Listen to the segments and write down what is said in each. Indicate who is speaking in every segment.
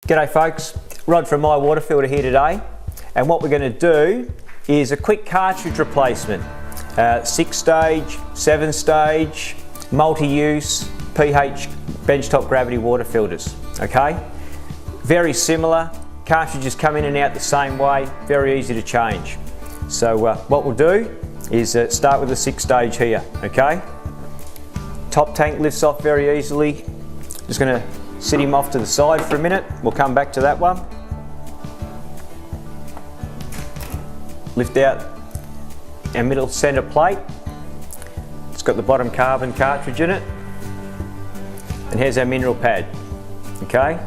Speaker 1: G'day folks, Rod from My Water Filter here today, and what we're going to do is a quick cartridge replacement. 6-stage, 7-stage, multi-use pH benchtop gravity water filters. Okay, very similar, cartridges come in and out the same way, very easy to change. So what we'll do is start with the 6-stage here. Okay, top tank lifts off very easily. Just going to sit him off to the side for a minute. We'll come back to that one. Lift out our middle centre plate. It's got the bottom carbon cartridge in it. And here's our mineral pad. Okay?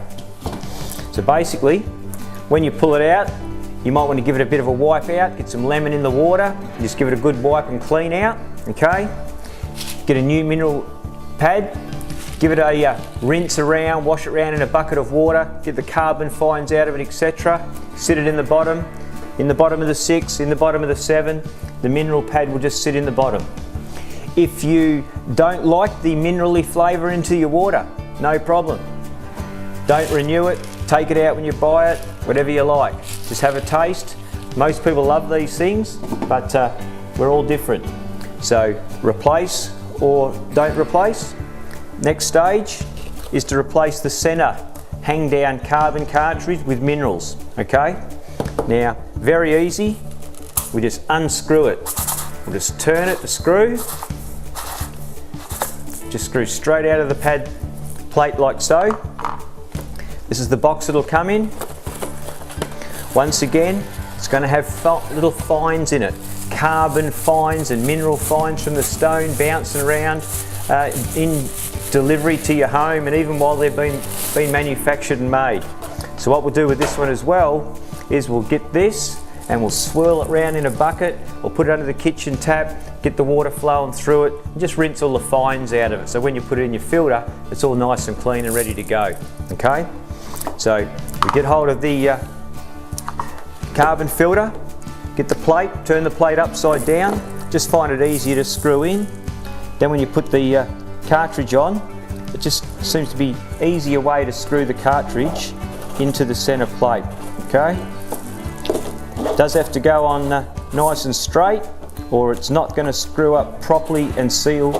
Speaker 1: So basically, when you pull it out, you might want to give it a bit of a wipe out, get some lemon in the water, just give it a good wipe and clean out. Okay? Get a new mineral pad. Give it a rinse around, wash it around in a bucket of water, get the carbon fines out of it, etc. Sit it in the bottom of the 6, in the bottom of the 7. The mineral pad will just sit in the bottom. If you don't like the minerally flavour into your water, no problem. Don't renew it, take it out when you buy it, whatever you like. Just have a taste. Most people love these things, but we're all different. So replace or don't replace. Next stage is to replace the centre hang down carbon cartridge with minerals. Okay, now very easy, we just unscrew it. We'll just turn it, the screw, just screw straight out of the pad plate like so. This is the box it'll come in. Once again, it's going to have little fines in it, carbon fines and mineral fines from the stone bouncing around in delivery to your home, and even while they've been manufactured and made. So what we'll do with this one as well is we'll get this and we'll swirl it around in a bucket or put it under the kitchen tap, get the water flowing through it, and just rinse all the fines out of it. So when you put it in your filter, it's all nice and clean and ready to go. Okay, so we get hold of the carbon filter, get the plate, turn the plate upside down, just find it easier to screw in. Then when you put the cartridge on, it just seems to be an easier way to screw the cartridge into the centre plate. Okay, it does have to go on nice and straight, or it's not going to screw up properly and seal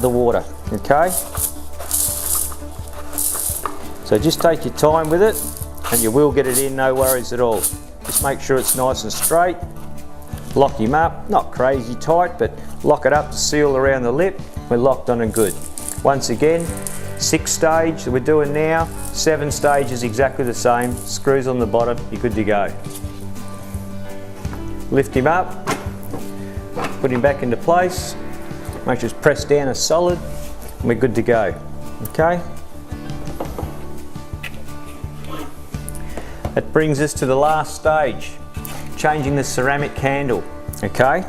Speaker 1: the water. Okay, so just take your time with it and you will get it in, no worries at all. Just make sure it's nice and straight. Lock him up, not crazy tight, but lock it up to seal around the lip. We're locked on and good. Once again, 6-stage that we're doing now, 7 stages exactly the same. Screws on the bottom, you're good to go. Lift him up, put him back into place. Make sure it's pressed down as solid, and we're good to go. Okay. That brings us to the last stage, changing the ceramic candle. Okay.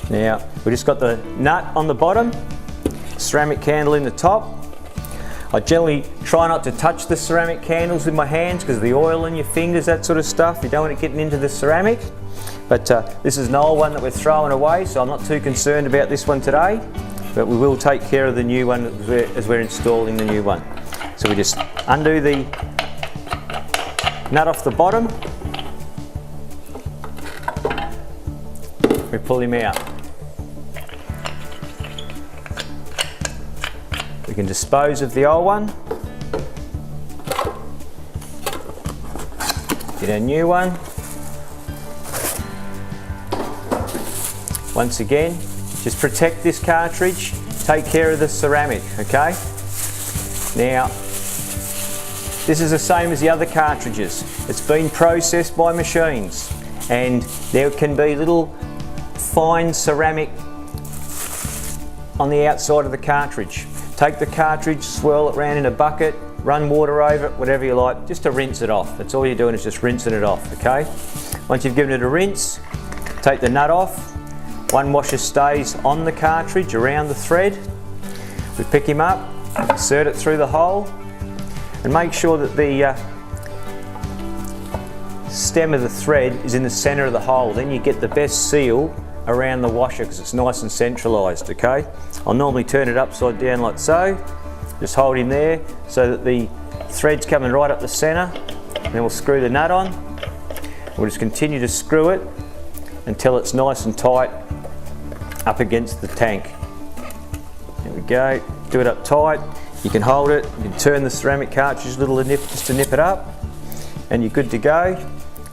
Speaker 1: Now we just got the nut on the bottom, ceramic candle in the top. I generally try not to touch the ceramic candles with my hands because of the oil in your fingers, that sort of stuff. You don't want it getting into the ceramic. But this is an old one that we're throwing away, so I'm not too concerned about this one today. But we will take care of the new one as we're installing the new one. So we just undo the nut off the bottom. We pull him out. We can dispose of the old one. Get our new one. Once again, just protect this cartridge. Take care of the ceramic, okay? Now, this is the same as the other cartridges. It's been processed by machines, and there can be little fine ceramic on the outside of the cartridge. Take the cartridge, swirl it around in a bucket, run water over it, whatever you like, just to rinse it off. That's all you're doing, is just rinsing it off, okay? Once you've given it a rinse, take the nut off. One washer stays on the cartridge around the thread. We pick him up, insert it through the hole, and make sure that the stem of the thread is in the centre of the hole. Then you get the best seal around the washer because it's nice and centralised, okay? I'll normally turn it upside down like so. Just hold him there so that the thread's coming right up the centre. Then we'll screw the nut on. We'll just continue to screw it until it's nice and tight up against the tank. There we go, do it up tight. You can hold it, you can turn the ceramic cartridge a little nip just to nip it up, and you're good to go.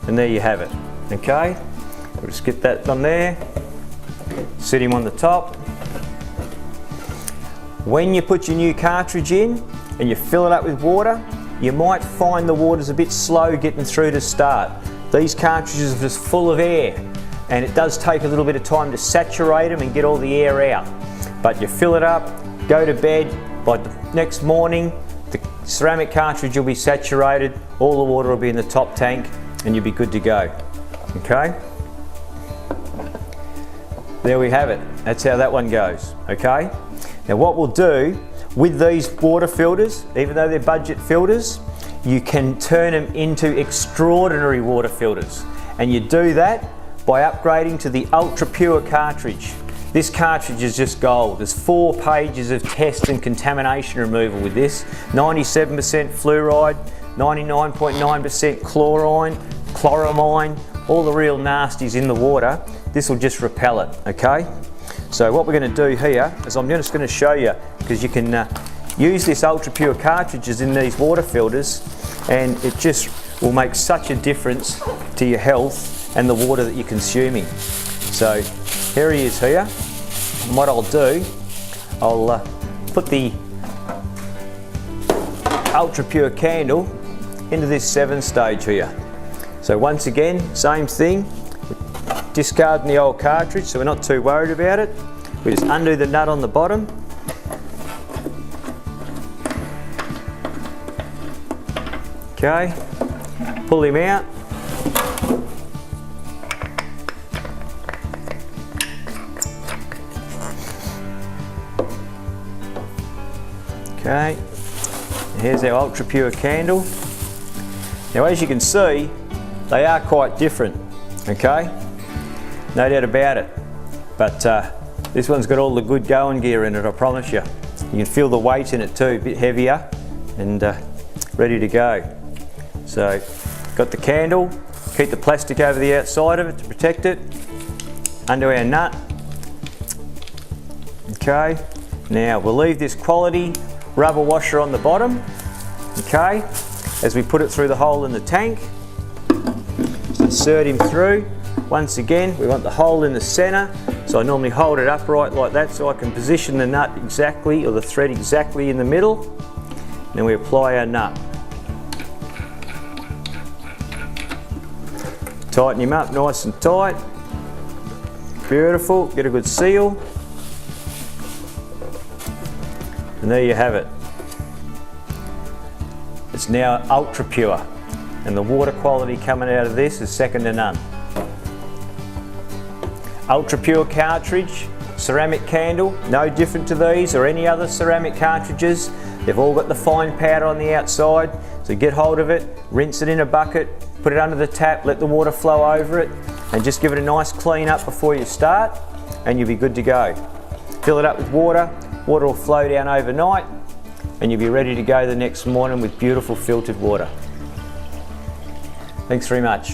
Speaker 1: And there you have it, okay? We'll just get that on there, set him on the top. When you put your new cartridge in and you fill it up with water, you might find the water's a bit slow getting through to start. These cartridges are just full of air, and it does take a little bit of time to saturate them and get all the air out. But you fill it up, go to bed, by the next morning the ceramic cartridge will be saturated, all the water will be in the top tank, and you'll be good to go. Okay? There we have it. That's how that one goes. Okay? Now what we'll do with these water filters, even though they're budget filters, you can turn them into extraordinary water filters. And you do that by upgrading to the ultra pure cartridge. This cartridge is just gold. There's 4 pages of test and contamination removal with this. 97% fluoride, 99.9% chlorine, chloramine, all the real nasties in the water. This will just repel it, okay? So what we're going to do here is I'm just going to show you, because you can use this ultra pure cartridges in these water filters, and it just will make such a difference to your health and the water that you're consuming. So here he is here, and what I'll do, I'll put the ultra pure candle into this 7-stage here. So once again, same thing, discarding the old cartridge so we're not too worried about it. We just undo the nut on the bottom. Okay, pull him out. Okay, here's our ultra pure candle. Now as you can see, they are quite different, okay? No doubt about it. But this one's got all the good going gear in it, I promise you. You can feel the weight in it too, a bit heavier, and ready to go. So, got the candle, keep the plastic over the outside of it to protect it. Undo our nut. Okay, now we'll leave this quality rubber washer on the bottom, okay, as we put it through the hole in the tank. Just insert him through. Once again, we want the hole in the centre, so I normally hold it upright like that so I can position the nut exactly, or the thread exactly in the middle. Then we apply our nut. Tighten him up nice and tight. Beautiful, get a good seal. And there you have it. It's now ultra pure, and the water quality coming out of this is second to none. Ultra pure cartridge, ceramic candle, no different to these or any other ceramic cartridges. They've all got the fine powder on the outside, so get hold of it, rinse it in a bucket, put it under the tap, let the water flow over it, and just give it a nice clean up before you start, and you'll be good to go. Fill it up with water, water will flow down overnight, and you'll be ready to go the next morning with beautiful filtered water. Thanks very much.